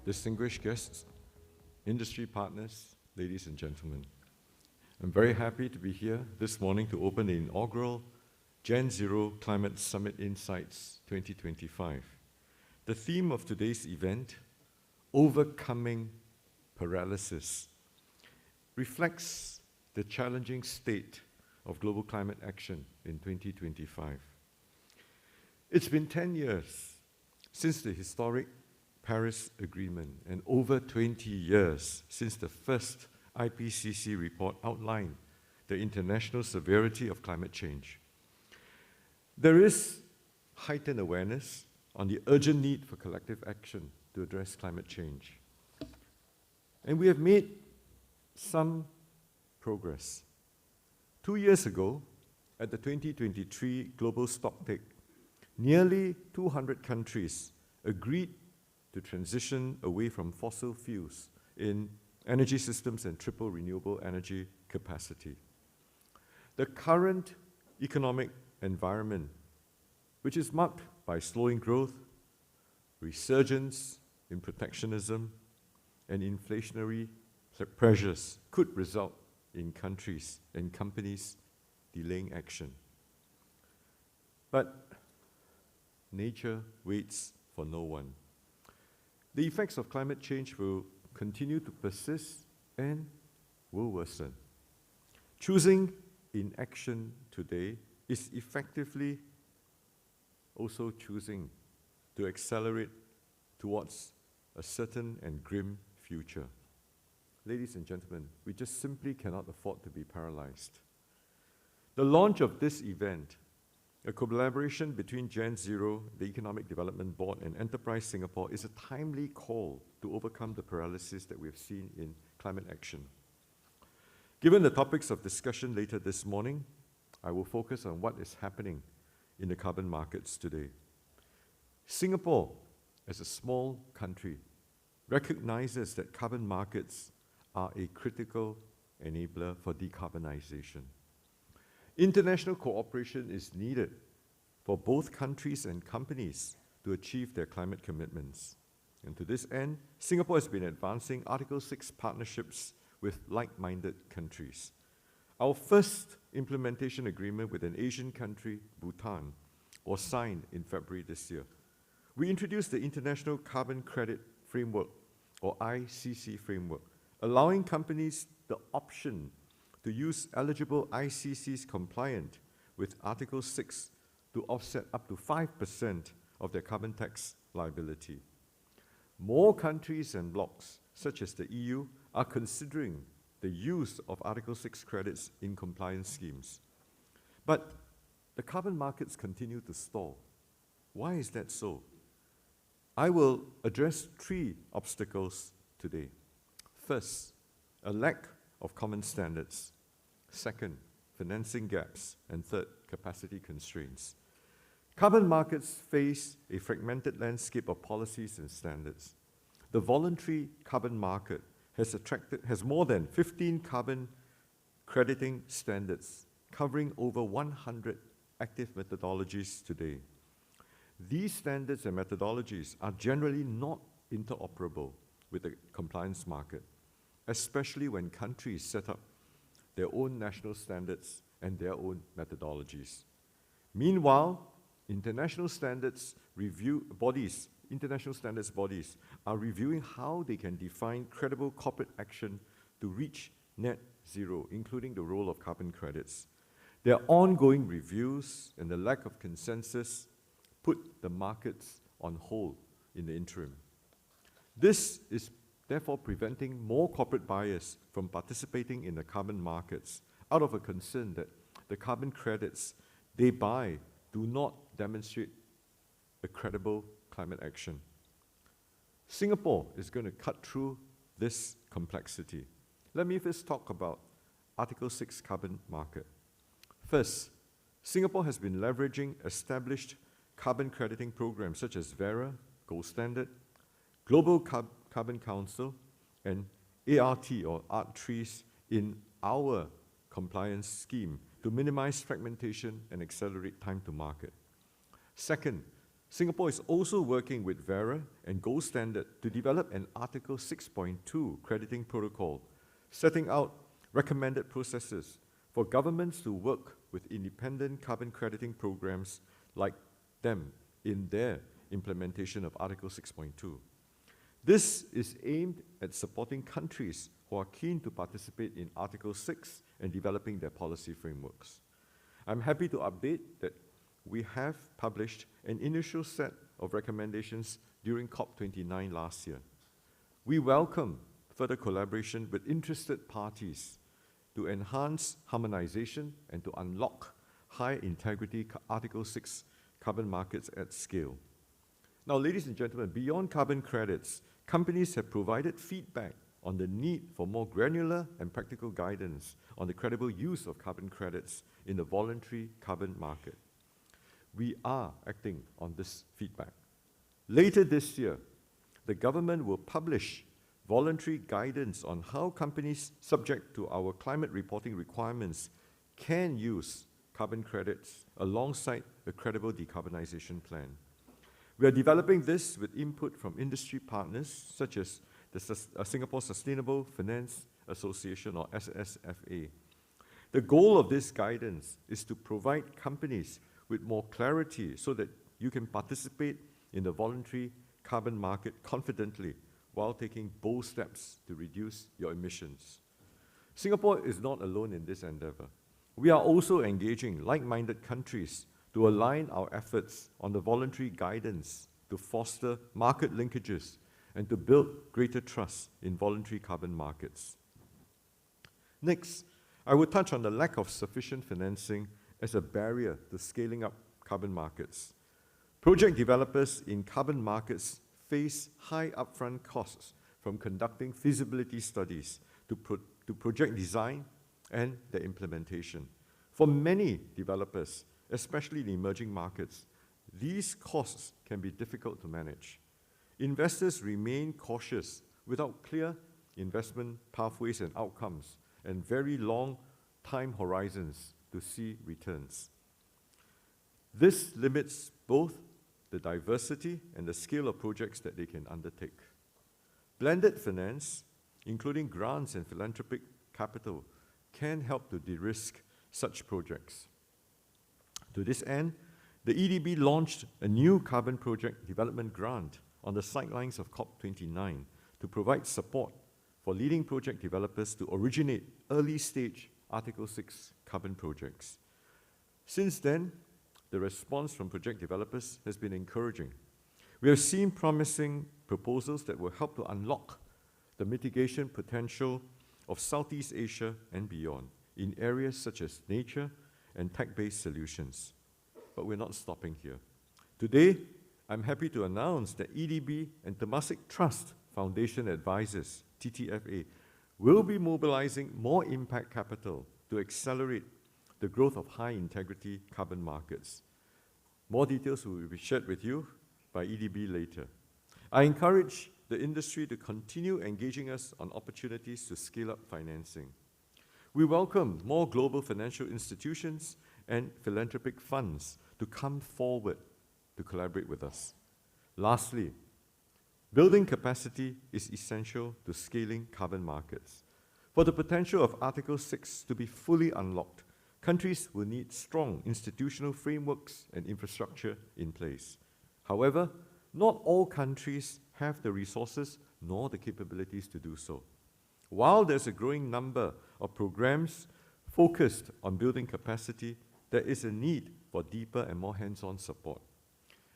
distinguished guests, industry partners, ladies and gentlemen. I'm very happy to be here this morning to open the inaugural GenZero Climate Summit Insights 2025. The theme of today's event, Overcoming Paralysis, reflects the challenging state of global climate action in 2025. It's been 10 years since the historic Paris Agreement and over 20 years since the first IPCC report outlined the international severity of climate change. There is heightened awareness on the urgent need for collective action to address climate change. And we have made some progress. 2 years ago, at the 2023 Global Stocktake, nearly 200 countries agreed to transition away from fossil fuels in energy systems and triple renewable energy capacity. The current economic environment, which is marked by slowing growth, resurgence in protectionism, and inflationary pressures, could result in countries and companies delaying action. But nature waits for no one. The effects of climate change will continue to persist and will worsen. Choosing inaction today is effectively also choosing to accelerate towards a certain and grim future. Ladies and gentlemen, we just simply cannot afford to be paralyzed. The launch of this event, a collaboration between GenZero, the Economic Development Board, and Enterprise Singapore, is a timely call to overcome the paralysis that we have seen in climate action. Given the topics of discussion later this morning, I will focus on what is happening in the carbon markets today. Singapore, as a small country, recognizes that carbon markets are a critical enabler for decarbonization. International cooperation is needed for both countries and companies to achieve their climate commitments. And to this end, Singapore has been advancing Article 6 partnerships with like-minded countries. Our first implementation agreement with an Asian country, Bhutan, was signed in February this year. We introduced the International Carbon Credit Framework, or ICC framework, allowing companies the option to use eligible ICCs compliant with Article 6 to offset up to 5% of their carbon tax liability. More countries and blocs, such as the EU, are considering the use of Article 6 credits in compliance schemes. But the carbon markets continue to stall. Why is that so? I will address 3 obstacles today. First, a lack of common standards. Second, financing gaps. And third, capacity constraints. Carbon markets face a fragmented landscape of policies and standards. The voluntary carbon market has more than 15 carbon crediting standards, covering over 100 active methodologies today. These standards and methodologies are generally not interoperable with the compliance market, especially when countries set up their own national standards and their own methodologies. Meanwhile, international standards bodies are reviewing how they can define credible corporate action to reach net zero, including the role of carbon credits. Their ongoing reviews and the lack of consensus put the markets on hold in the interim. This is therefore preventing more corporate buyers from participating in the carbon markets out of a concern that the carbon credits they buy do not demonstrate a credible climate action. Singapore is going to cut through this complexity. Let me first talk about Article 6 carbon market. First, Singapore has been leveraging established carbon crediting programs such as Verra, Gold Standard, Global Carbon Council, and ART or ART3s in our compliance scheme to minimize fragmentation and accelerate time to market. Second, Singapore is also working with Vera and Gold Standard to develop an Article 6.2 crediting protocol, setting out recommended processes for governments to work with independent carbon crediting programs like them in their implementation of Article 6.2. This is aimed at supporting countries who are keen to participate in Article 6 and developing their policy frameworks. I'm happy to update that we have published an initial set of recommendations during COP29 last year. We welcome further collaboration with interested parties to enhance harmonization and to unlock high-integrity Article 6 carbon markets at scale. Now, ladies and gentlemen, beyond carbon credits, companies have provided feedback on the need for more granular and practical guidance on the credible use of carbon credits in the voluntary carbon market. We are acting on this feedback. Later this year, the government will publish voluntary guidance on how companies subject to our climate reporting requirements can use carbon credits alongside a credible decarbonisation plan. We are developing this with input from industry partners such as the Singapore Sustainable Finance Association, or SSFA. The goal of this guidance is to provide companies with more clarity so that you can participate in the voluntary carbon market confidently while taking bold steps to reduce your emissions. Singapore is not alone in this endeavor. We are also engaging like-minded countries to align our efforts on the voluntary guidance to foster market linkages and to build greater trust in voluntary carbon markets. Next, I will touch on the lack of sufficient financing as a barrier to scaling up carbon markets. Project developers in carbon markets face high upfront costs from conducting feasibility studies to project design and their implementation. For many developers, especially in emerging markets, these costs can be difficult to manage. Investors remain cautious without clear investment pathways and outcomes and very long time horizons to see returns. This limits both the diversity and the scale of projects that they can undertake. Blended finance, including grants and philanthropic capital, can help to de-risk such projects. To this end, the EDB launched a new carbon project development grant on the sidelines of COP29 to provide support for leading project developers to originate early-stage Article 6 carbon projects. Since then, the response from project developers has been encouraging. We have seen promising proposals that will help to unlock the mitigation potential of Southeast Asia and beyond in areas such as nature and tech-based solutions. But we're not stopping here. Today, I'm happy to announce that EDB and Temasek Trust Foundation Advisors, TTFA, will be mobilizing more impact capital to accelerate the growth of high-integrity carbon markets. More details will be shared with you by EDB later. I encourage the industry to continue engaging us on opportunities to scale up financing. We welcome more global financial institutions and philanthropic funds to come forward to collaborate with us. Lastly, building capacity is essential to scaling carbon markets. For the potential of Article 6 to be fully unlocked, countries will need strong institutional frameworks and infrastructure in place. However, not all countries have the resources nor the capabilities to do so. While there's a growing number of programs focused on building capacity, there is a need for deeper and more hands-on support.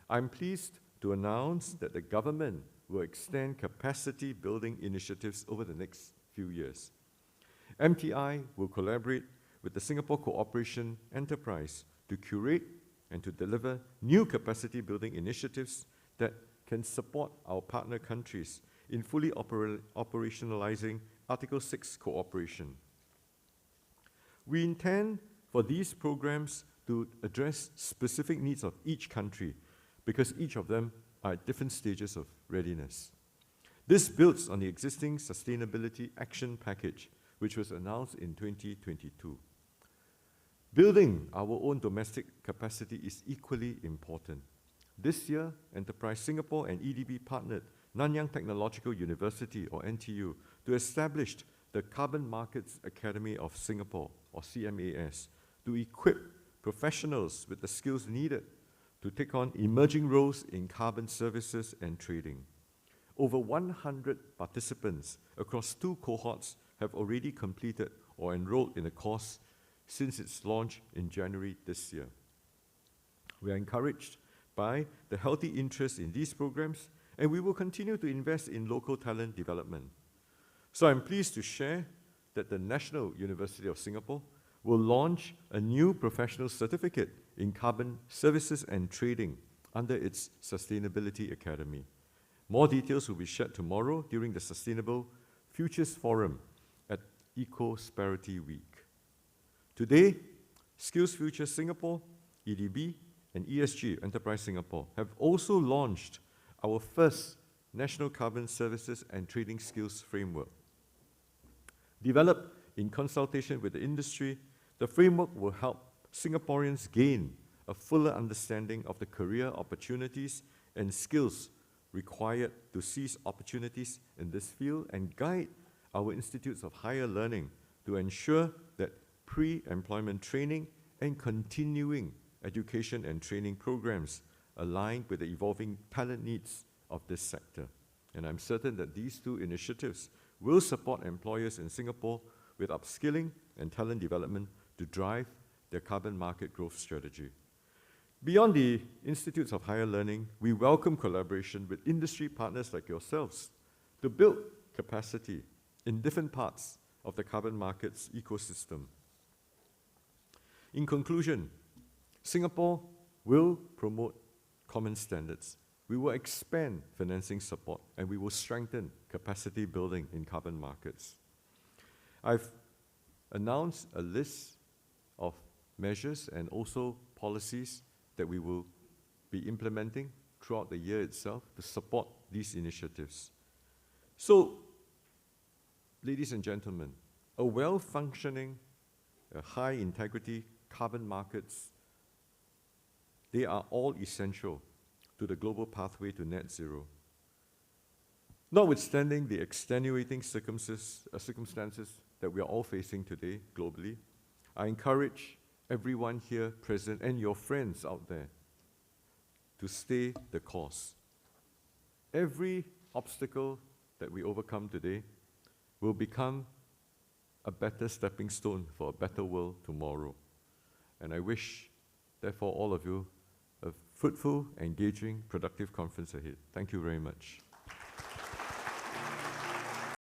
I'm pleased to announce that the government will extend capacity building initiatives over the next few years. MTI will collaborate with the Singapore Cooperation Enterprise to curate and to deliver new capacity building initiatives that can support our partner countries in fully operationalizing Article 6 cooperation. We intend for these programs to address specific needs of each country because each of them are at different stages of readiness. This builds on the existing Sustainability Action Package, which was announced in 2022. Building our own domestic capacity is equally important. This year, Enterprise Singapore and EDB partnered Nanyang Technological University, or NTU, to establish the Carbon Markets Academy of Singapore, or CMAS, to equip professionals with the skills needed to take on emerging roles in carbon services and trading. Over 100 participants across 2 cohorts have already completed or enrolled in the course since its launch in January this year. We are encouraged by the healthy interest in these programs, and we will continue to invest in local talent development. So I'm pleased to share that the National University of Singapore will launch a new professional certificate in carbon services and trading under its Sustainability Academy. More details will be shared tomorrow during the Sustainable Futures Forum at Ecosperity Week. Today, Skills Future Singapore, EDB, and ESG Enterprise Singapore have also launched our first National Carbon Services and Trading Skills Framework. Developed in consultation with the industry, the framework will help Singaporeans gain a fuller understanding of the career opportunities and skills required to seize opportunities in this field and guide our institutes of higher learning to ensure that pre-employment training and continuing education and training programs align with the evolving talent needs of this sector. And I'm certain that these 2 initiatives will support employers in Singapore with upskilling and talent development to drive their carbon market growth strategy. Beyond the Institutes of Higher Learning, we welcome collaboration with industry partners like yourselves to build capacity in different parts of the carbon markets ecosystem. In conclusion, Singapore will promote common standards. We will expand financing support, and we will strengthen capacity building in carbon markets. I've announced a list of measures and also policies that we will be implementing throughout the year itself to support these initiatives. So, ladies and gentlemen, a well-functioning, high-integrity carbon markets, they are all essential to the global pathway to net zero. Notwithstanding the extenuating circumstances that we are all facing today globally, I encourage everyone here present and your friends out there to stay the course. Every obstacle that we overcome today will become a better stepping stone for a better world tomorrow. And I wish, therefore, all of you a fruitful, engaging, productive conference ahead. Thank you very much.